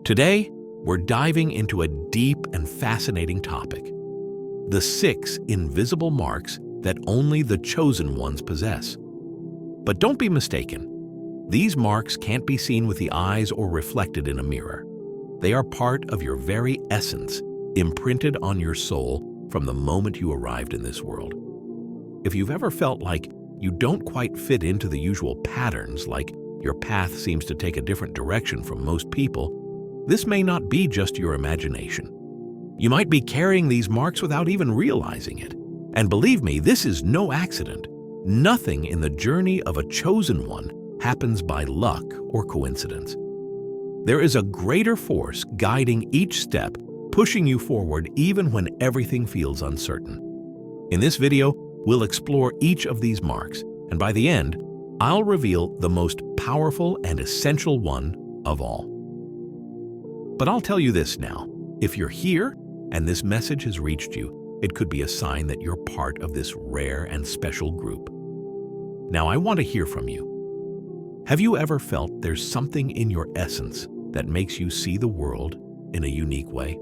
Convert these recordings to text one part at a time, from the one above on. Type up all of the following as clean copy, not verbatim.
Today, we're diving into a deep and fascinating topic: the 6 invisible marks that only the chosen ones possess. But don't be mistaken. These marks can't be seen with the eyes or reflected in a mirror. They are part of your very essence, imprinted on your soul from the moment you arrived in this world. If you've ever felt like you don't quite fit into the usual patterns, like your path seems to take a different direction from most people, this may not be just your imagination. You might be carrying these marks without even realizing it. And believe me, this is no accident. Nothing in the journey of a chosen one happens by luck or coincidence. There is a greater force guiding each step, pushing you forward even when everything feels uncertain. In this video, we'll explore each of these marks, and by the end, I'll reveal the most powerful and essential one of all. But I'll tell you this now: if you're here and this message has reached you, it could be a sign that you're part of this rare and special group. Now, I want to hear from you. Have you ever felt there's something in your essence that makes you see the world in a unique way?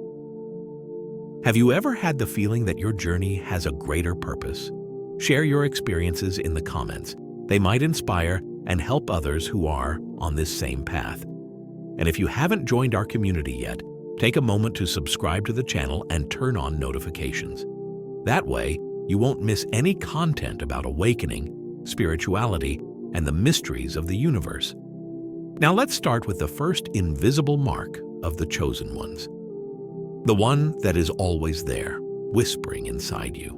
Have you ever had the feeling that your journey has a greater purpose? Share your experiences in the comments. They might inspire and help others who are on this same path. And if you haven't joined our community yet, take a moment to subscribe to the channel and turn on notifications. That way, you won't miss any content about awakening, spirituality, and the mysteries of the universe. Now let's start with the first invisible mark of the chosen ones. The one that is always there, whispering inside you.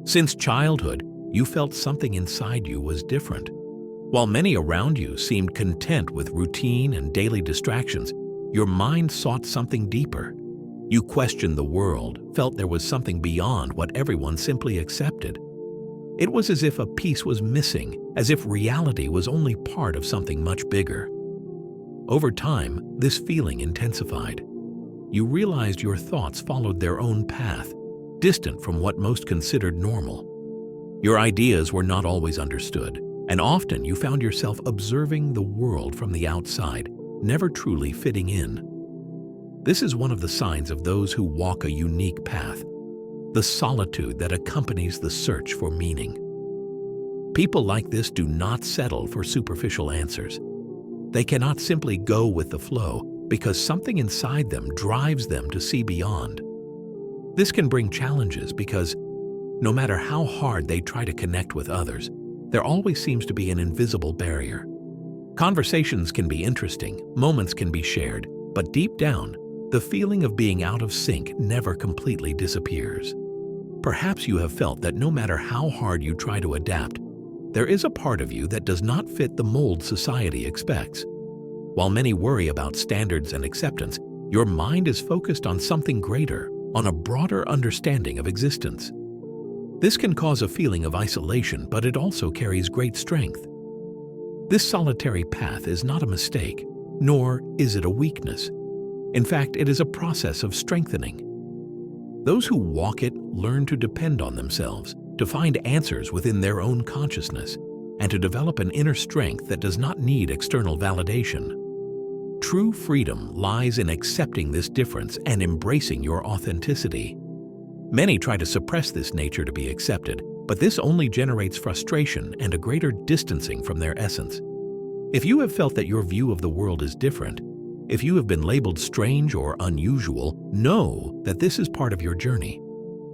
Since childhood, you felt something inside you was different. While many around you seemed content with routine and daily distractions, your mind sought something deeper. You questioned the world, felt there was something beyond what everyone simply accepted. It was as if a piece was missing, as if reality was only part of something much bigger. Over time, this feeling intensified. You realized your thoughts followed their own path, distant from what most considered normal. Your ideas were not always understood, and often you found yourself observing the world from the outside, never truly fitting in. This is one of the signs of those who walk a unique path, the solitude that accompanies the search for meaning. People like this do not settle for superficial answers. They cannot simply go with the flow because something inside them drives them to see beyond. This can bring challenges because no matter how hard they try to connect with others, there always seems to be an invisible barrier. Conversations can be interesting, moments can be shared, but deep down, the feeling of being out of sync never completely disappears. Perhaps you have felt that no matter how hard you try to adapt, there is a part of you that does not fit the mold society expects. While many worry about standards and acceptance, your mind is focused on something greater, on a broader understanding of existence. This can cause a feeling of isolation, but it also carries great strength. This solitary path is not a mistake, nor is it a weakness. In fact, it is a process of strengthening. Those who walk it learn to depend on themselves, to find answers within their own consciousness, and to develop an inner strength that does not need external validation. True freedom lies in accepting this difference and embracing your authenticity. Many try to suppress this nature to be accepted, but this only generates frustration and a greater distancing from their essence. If you have felt that your view of the world is different, if you have been labeled strange or unusual, know that this is part of your journey.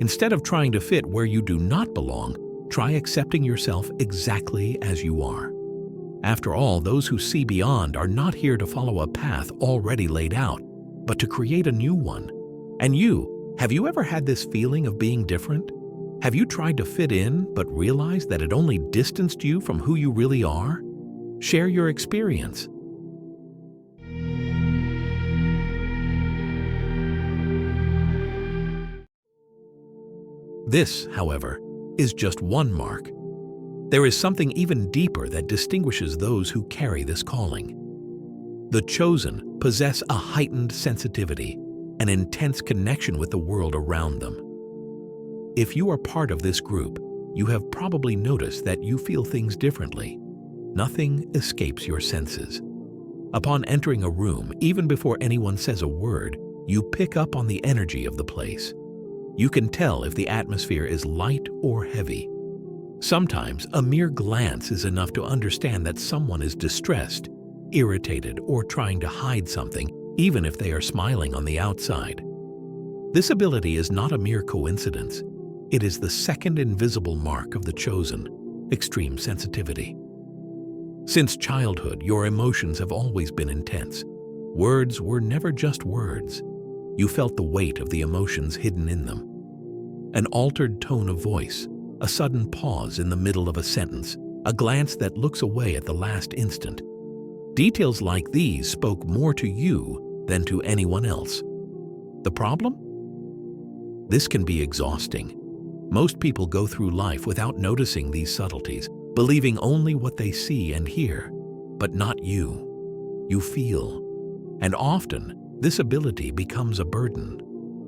Instead of trying to fit where you do not belong, try accepting yourself exactly as you are. After all, those who see beyond are not here to follow a path already laid out, but to create a new one. And you, have you ever had this feeling of being different? Have you tried to fit in but realized that it only distanced you from who you really are? Share your experience. This, however, is just one mark. There is something even deeper that distinguishes those who carry this calling. The chosen possess a heightened sensitivity, an intense connection with the world around them. If you are part of this group, you have probably noticed that you feel things differently. Nothing escapes your senses. Upon entering a room, even before anyone says a word, you pick up on the energy of the place. You can tell if the atmosphere is light or heavy. Sometimes a mere glance is enough to understand that someone is distressed, irritated, or trying to hide something, even if they are smiling on the outside. This ability is not a mere coincidence. It is the second invisible mark of the chosen, extreme sensitivity. Since childhood, your emotions have always been intense. Words were never just words. You felt the weight of the emotions hidden in them. An altered tone of voice, a sudden pause in the middle of a sentence, a glance that looks away at the last instant. Details like these spoke more to you than to anyone else. The problem? This can be exhausting. Most people go through life without noticing these subtleties, believing only what they see and hear, but not you. You feel. And often, this ability becomes a burden.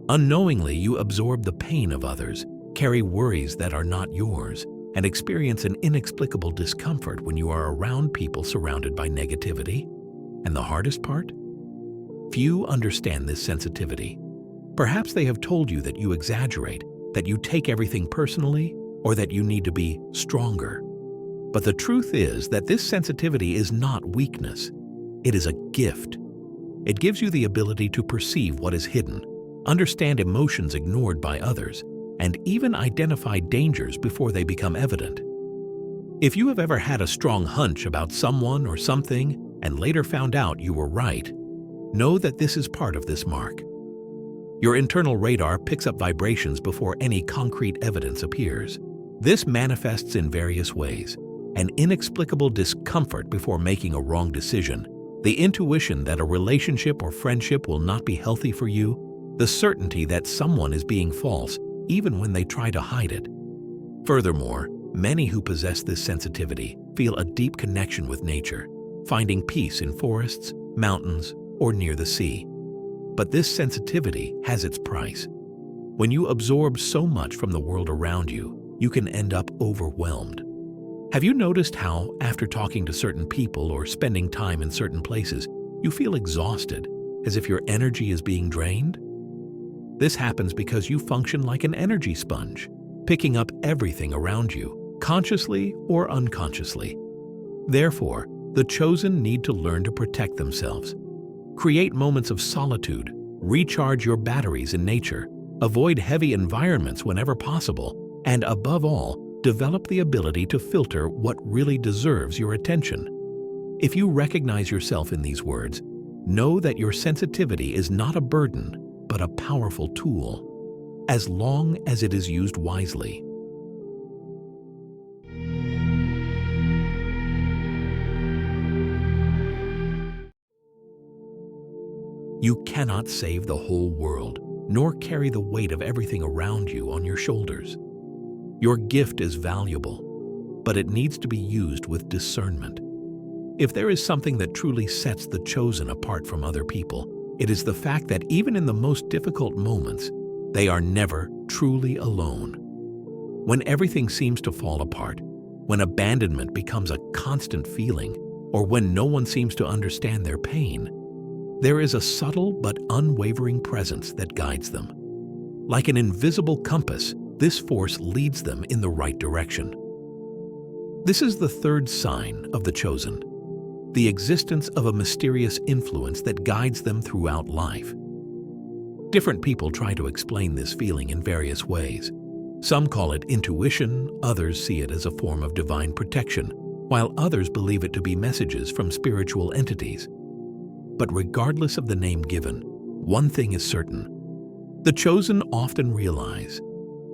Unknowingly, you absorb the pain of others, carry worries that are not yours, and experience an inexplicable discomfort when you are around people surrounded by negativity. And the hardest part? Few understand this sensitivity. Perhaps they have told you that you exaggerate, that you take everything personally, or that you need to be stronger. But the truth is that this sensitivity is not weakness. It is a gift. It gives you the ability to perceive what is hidden, understand emotions ignored by others, and even identify dangers before they become evident. If you have ever had a strong hunch about someone or something and later found out you were right, know that this is part of this mark. Your internal radar picks up vibrations before any concrete evidence appears. This manifests in various ways: an inexplicable discomfort before making a wrong decision, the intuition that a relationship or friendship will not be healthy for you, the certainty that someone is being false even when they try to hide it. Furthermore, many who possess this sensitivity feel a deep connection with nature, finding peace in forests, mountains, or near the sea. But this sensitivity has its price. When you absorb so much from the world around you, you can end up overwhelmed. Have you noticed how, after talking to certain people or spending time in certain places, you feel exhausted, as if your energy is being drained? This happens because you function like an energy sponge, picking up everything around you, consciously or unconsciously. Therefore, the chosen need to learn to protect themselves. Create moments of solitude, recharge your batteries in nature, avoid heavy environments whenever possible, and above all, develop the ability to filter what really deserves your attention. If you recognize yourself in these words, know that your sensitivity is not a burden, but a powerful tool, as long as it is used wisely. You cannot save the whole world, nor carry the weight of everything around you on your shoulders. Your gift is valuable, but it needs to be used with discernment. If there is something that truly sets the chosen apart from other people, it is the fact that even in the most difficult moments, they are never truly alone. When everything seems to fall apart, when abandonment becomes a constant feeling, or when no one seems to understand their pain, there is a subtle but unwavering presence that guides them. Like an invisible compass, this force leads them in the right direction. This is the third sign of the chosen: the existence of a mysterious influence that guides them throughout life. Different people try to explain this feeling in various ways. Some call it intuition, others see it as a form of divine protection, while others believe it to be messages from spiritual entities. But regardless of the name given, one thing is certain: the chosen often realize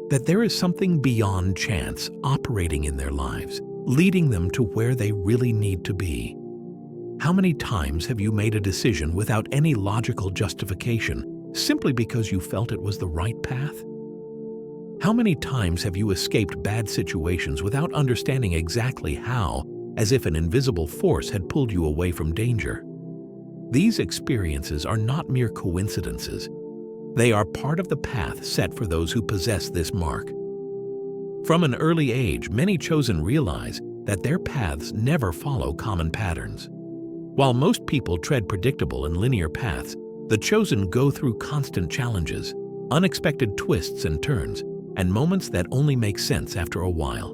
that there is something beyond chance operating in their lives, leading them to where they really need to be. How many times have you made a decision without any logical justification, simply because you felt it was the right path? How many times have you escaped bad situations without understanding exactly how, as if an invisible force had pulled you away from danger? These experiences are not mere coincidences. They are part of the path set for those who possess this mark. From an early age, many chosen realize that their paths never follow common patterns. While most people tread predictable and linear paths, the chosen go through constant challenges, unexpected twists and turns, and moments that only make sense after a while.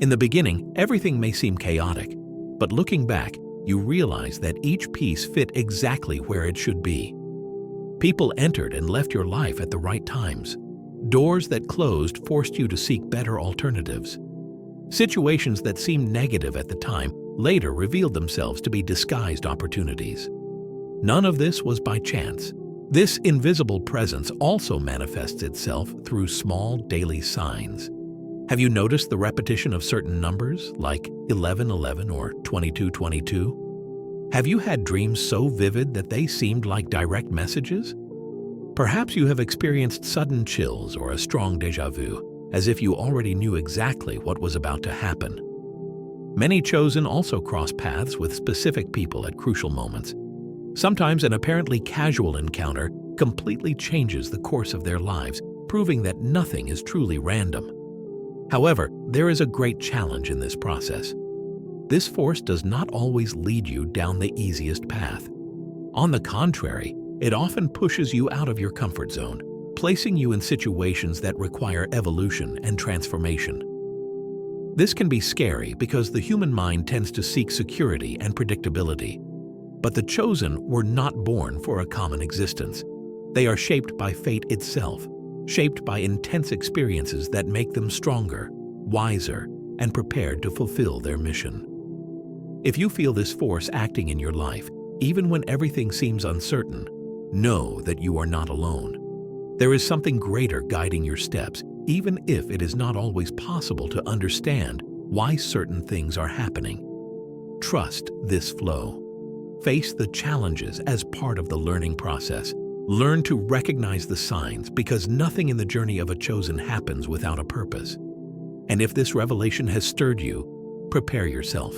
In the beginning, everything may seem chaotic, but looking back, you realize that each piece fit exactly where it should be. People entered and left your life at the right times. Doors that closed forced you to seek better alternatives. Situations that seemed negative at the time later revealed themselves to be disguised opportunities. None of this was by chance. This invisible presence also manifests itself through small daily signs. Have you noticed the repetition of certain numbers, like 1111 or 2222? Have you had dreams so vivid that they seemed like direct messages? Perhaps you have experienced sudden chills or a strong déjà vu, as if you already knew exactly what was about to happen. Many chosen also cross paths with specific people at crucial moments. Sometimes an apparently casual encounter completely changes the course of their lives, proving that nothing is truly random. However, there is a great challenge in this process. This force does not always lead you down the easiest path. On the contrary, it often pushes you out of your comfort zone, placing you in situations that require evolution and transformation. This can be scary because the human mind tends to seek security and predictability. But the chosen were not born for a common existence. They are shaped by fate itself, shaped by intense experiences that make them stronger, wiser, and prepared to fulfill their mission. If you feel this force acting in your life, even when everything seems uncertain, know that you are not alone. There is something greater guiding your steps, even if it is not always possible to understand why certain things are happening. Trust this flow. Face the challenges as part of the learning process. Learn to recognize the signs because nothing in the journey of a chosen happens without a purpose. And if this revelation has stirred you, prepare yourself.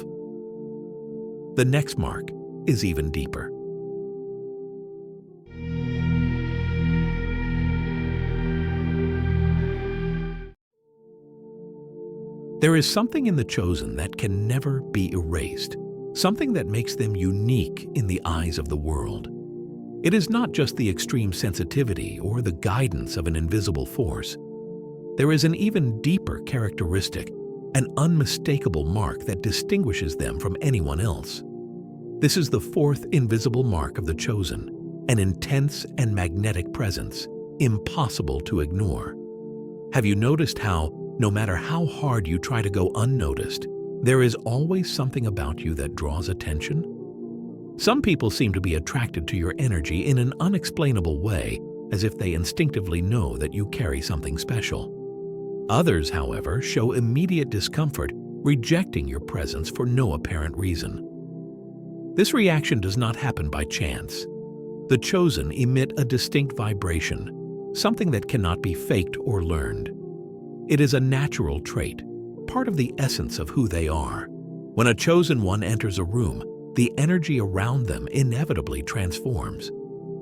The next mark is even deeper. There is something in the chosen that can never be erased, something that makes them unique in the eyes of the world. It is not just the extreme sensitivity or the guidance of an invisible force. There is an even deeper characteristic, an unmistakable mark that distinguishes them from anyone else. This is the fourth invisible mark of the chosen, an intense and magnetic presence, impossible to ignore. Have you noticed how, no matter how hard you try to go unnoticed, there is always something about you that draws attention? Some people seem to be attracted to your energy in an unexplainable way, as if they instinctively know that you carry something special. Others, however, show immediate discomfort, rejecting your presence for no apparent reason. This reaction does not happen by chance. The chosen emit a distinct vibration, something that cannot be faked or learned. It is a natural trait, part of the essence of who they are. When a chosen one enters a room, the energy around them inevitably transforms.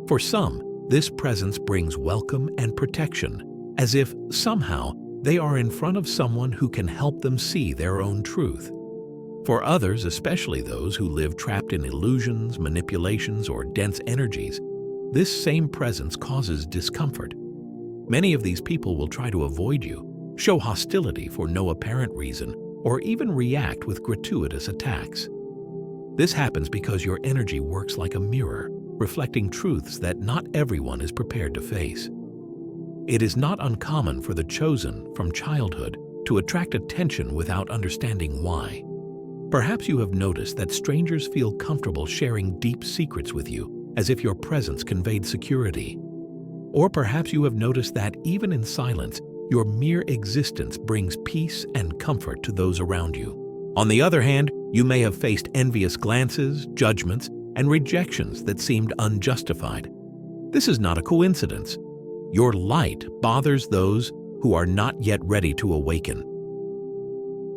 For some, this presence brings welcome and protection, as if somehow they are in front of someone who can help them see their own truth. For others, especially those who live trapped in illusions, manipulations, or dense energies, this same presence causes discomfort. Many of these people will try to avoid you, show hostility for no apparent reason, or even react with gratuitous attacks. This happens because your energy works like a mirror, reflecting truths that not everyone is prepared to face. It is not uncommon for the chosen from childhood to attract attention without understanding why. Perhaps you have noticed that strangers feel comfortable sharing deep secrets with you, as if your presence conveyed security. Or perhaps you have noticed that even in silence, your mere existence brings peace and comfort to those around you. On the other hand, you may have faced envious glances, judgments, and rejections that seemed unjustified. This is not a coincidence. Your light bothers those who are not yet ready to awaken.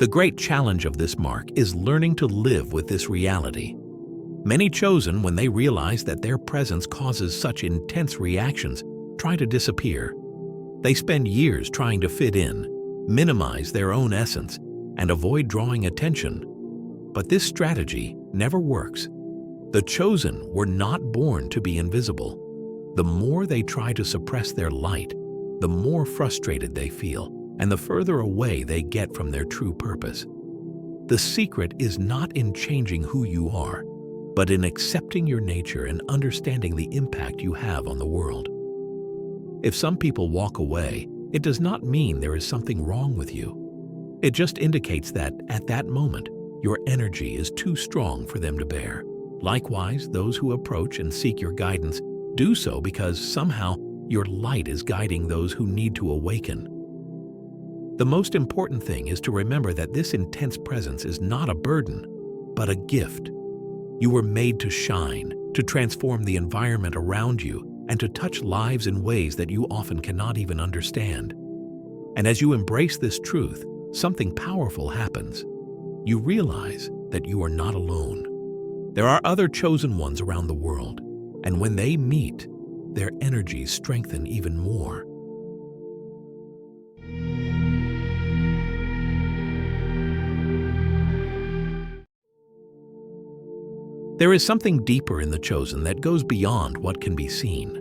The great challenge of this mark is learning to live with this reality. Many chosen, when they realize that their presence causes such intense reactions, try to disappear. They spend years trying to fit in, minimize their own essence, and avoid drawing attention. But this strategy never works. The chosen were not born to be invisible. The more they try to suppress their light, the more frustrated they feel, and the further away they get from their true purpose. The secret is not in changing who you are, but in accepting your nature and understanding the impact you have on the world. If some people walk away, it does not mean there is something wrong with you. It just indicates that, at that moment, your energy is too strong for them to bear. Likewise, those who approach and seek your guidance do so because somehow your light is guiding those who need to awaken. The most important thing is to remember that this intense presence is not a burden, but a gift. You were made to shine, to transform the environment around you, and to touch lives in ways that you often cannot even understand. And as you embrace this truth, something powerful happens. You realize that you are not alone. There are other chosen ones around the world, and when they meet, their energies strengthen even more. There is something deeper in the chosen that goes beyond what can be seen.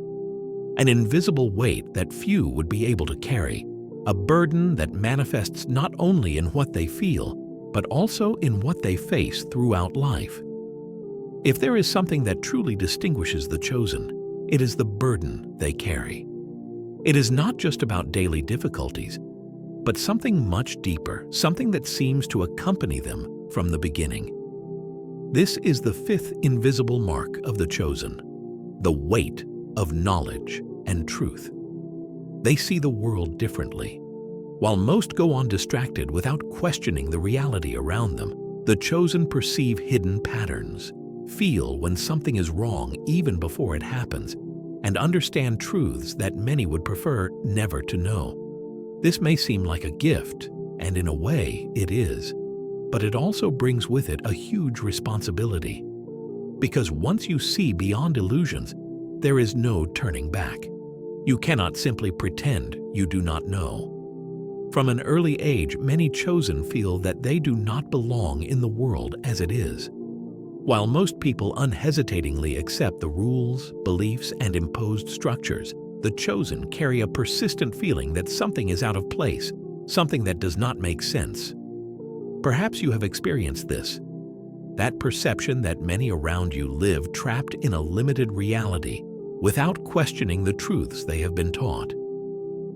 An invisible weight that few would be able to carry, a burden that manifests not only in what they feel, but also in what they face throughout life. If there is something that truly distinguishes the chosen, it is the burden they carry. It is not just about daily difficulties, but something much deeper, something that seems to accompany them from the beginning. This is the fifth invisible mark of the chosen, the weight of knowledge and truth. They see the world differently. While most go on distracted without questioning the reality around them, the chosen perceive hidden patterns, feel when something is wrong even before it happens, and understand truths that many would prefer never to know. This may seem like a gift, and in a way it is, but it also brings with it a huge responsibility. Because once you see beyond illusions, there is no turning back. You cannot simply pretend you do not know. From an early age, many chosen feel that they do not belong in the world as it is. While most people unhesitatingly accept the rules, beliefs, and imposed structures, the chosen carry a persistent feeling that something is out of place, something that does not make sense. Perhaps you have experienced this. That perception that many around you live trapped in a limited reality, without questioning the truths they have been taught.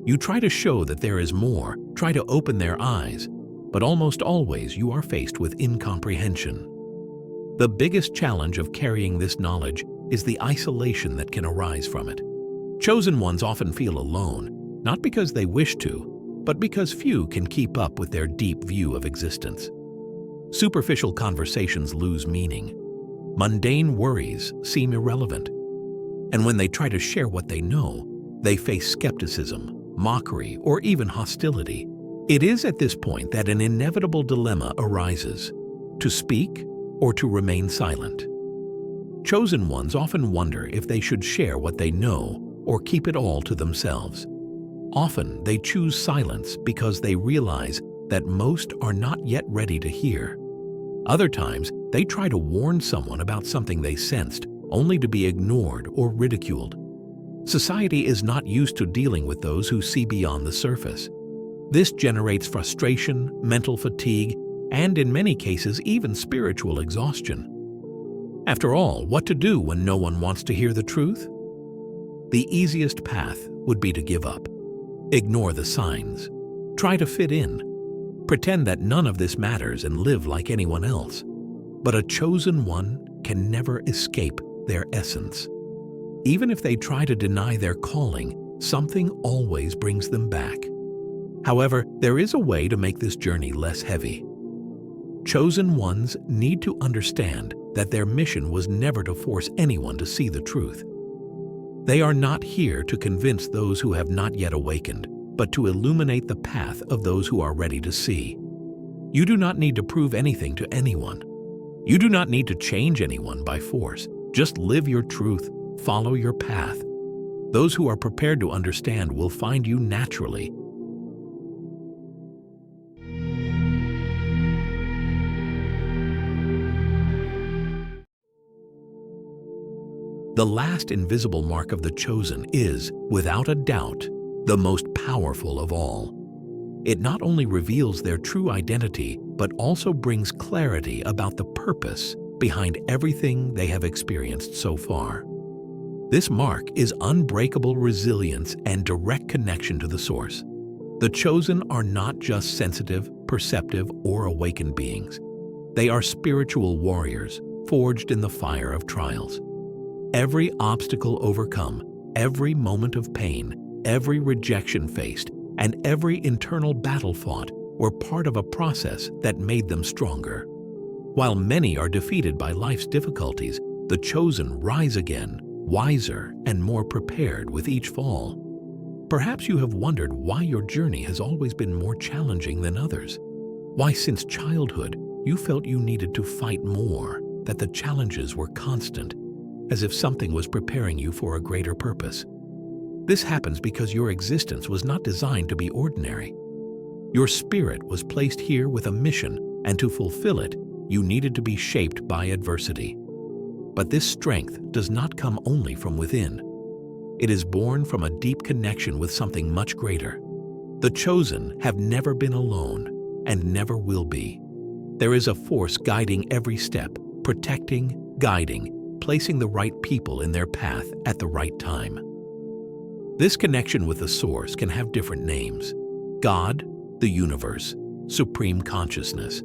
You try to show that there is more, try to open their eyes, but almost always you are faced with incomprehension. The biggest challenge of carrying this knowledge is the isolation that can arise from it. Chosen ones often feel alone, not because they wish to, but because few can keep up with their deep view of existence. Superficial conversations lose meaning. Mundane worries seem irrelevant. And when they try to share what they know, they face skepticism, mockery, or even hostility. It is at this point that an inevitable dilemma arises: to speak or to remain silent. Chosen ones often wonder if they should share what they know or keep it all to themselves. Often they choose silence because they realize that most are not yet ready to hear. Other times, they try to warn someone about something they sensed, only to be ignored or ridiculed. Society is not used to dealing with those who see beyond the surface. This generates frustration, mental fatigue, and in many cases even spiritual exhaustion. After all, what to do when no one wants to hear the truth? The easiest path would be to give up. Ignore the signs. Try to fit in. Pretend that none of this matters and live like anyone else. But a chosen one can never escape their essence. Even if they try to deny their calling, something always brings them back. However, there is a way to make this journey less heavy. Chosen ones need to understand that their mission was never to force anyone to see the truth. They are not here to convince those who have not yet awakened, but to illuminate the path of those who are ready to see. You do not need to prove anything to anyone. You do not need to change anyone by force. Just live your truth, follow your path. Those who are prepared to understand will find you naturally. The last invisible mark of the chosen is, without a doubt, the most powerful of all. It not only reveals their true identity, but also brings clarity about the purpose behind everything they have experienced so far. This mark is unbreakable resilience and direct connection to the source. The chosen are not just sensitive, perceptive, or awakened beings. They are spiritual warriors, forged in the fire of trials. Every obstacle overcome, every moment of pain, every rejection faced, and every internal battle fought were part of a process that made them stronger. While many are defeated by life's difficulties, the chosen rise again, wiser and more prepared with each fall. Perhaps you have wondered why your journey has always been more challenging than others. Why since childhood you felt you needed to fight more, that the challenges were constant, as if something was preparing you for a greater purpose. This happens because your existence was not designed to be ordinary. Your spirit was placed here with a mission, and to fulfill it, you needed to be shaped by adversity. But this strength does not come only from within. It is born from a deep connection with something much greater. The chosen have never been alone and never will be. There is a force guiding every step, protecting, guiding, placing the right people in their path at the right time. This connection with the source can have different names: God, the universe, supreme consciousness.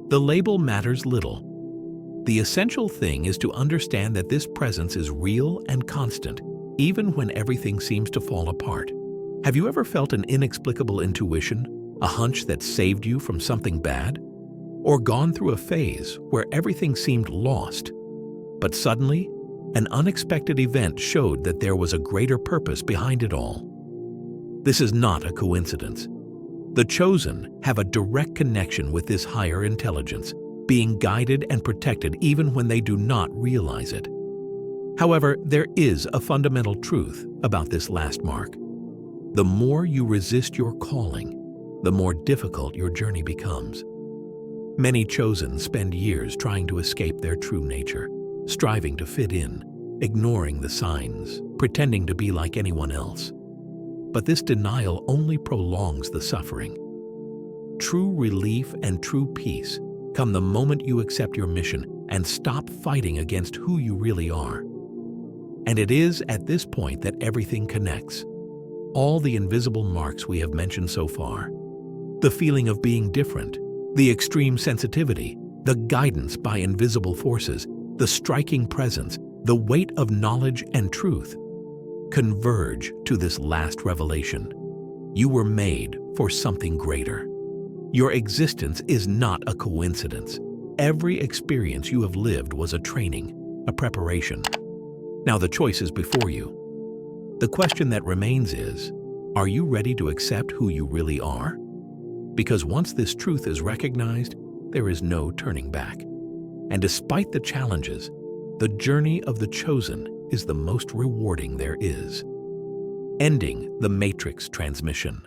The label matters little. The essential thing is to understand that this presence is real and constant, even when everything seems to fall apart. Have you ever felt an inexplicable intuition, a hunch that saved you from something bad? Or gone through a phase where everything seemed lost, but suddenly, an unexpected event showed that there was a greater purpose behind it all? This is not a coincidence. The chosen have a direct connection with this higher intelligence, being guided and protected even when they do not realize it. However, there is a fundamental truth about this last mark. The more you resist your calling, the more difficult your journey becomes. Many chosen spend years trying to escape their true nature, striving to fit in, ignoring the signs, pretending to be like anyone else. But this denial only prolongs the suffering. True relief and true peace come the moment you accept your mission and stop fighting against who you really are. And it is at this point that everything connects. All the invisible marks we have mentioned so far, the feeling of being different, the extreme sensitivity, the guidance by invisible forces, the striking presence, the weight of knowledge and truth, converge to this last revelation. You were made for something greater. Your existence is not a coincidence. Every experience you have lived was a training, a preparation. Now the choice is before you. The question that remains is, are you ready to accept who you really are? Because once this truth is recognized, there is no turning back. And despite the challenges, the journey of the chosen is the most rewarding there is. Ending the Matrix transmission.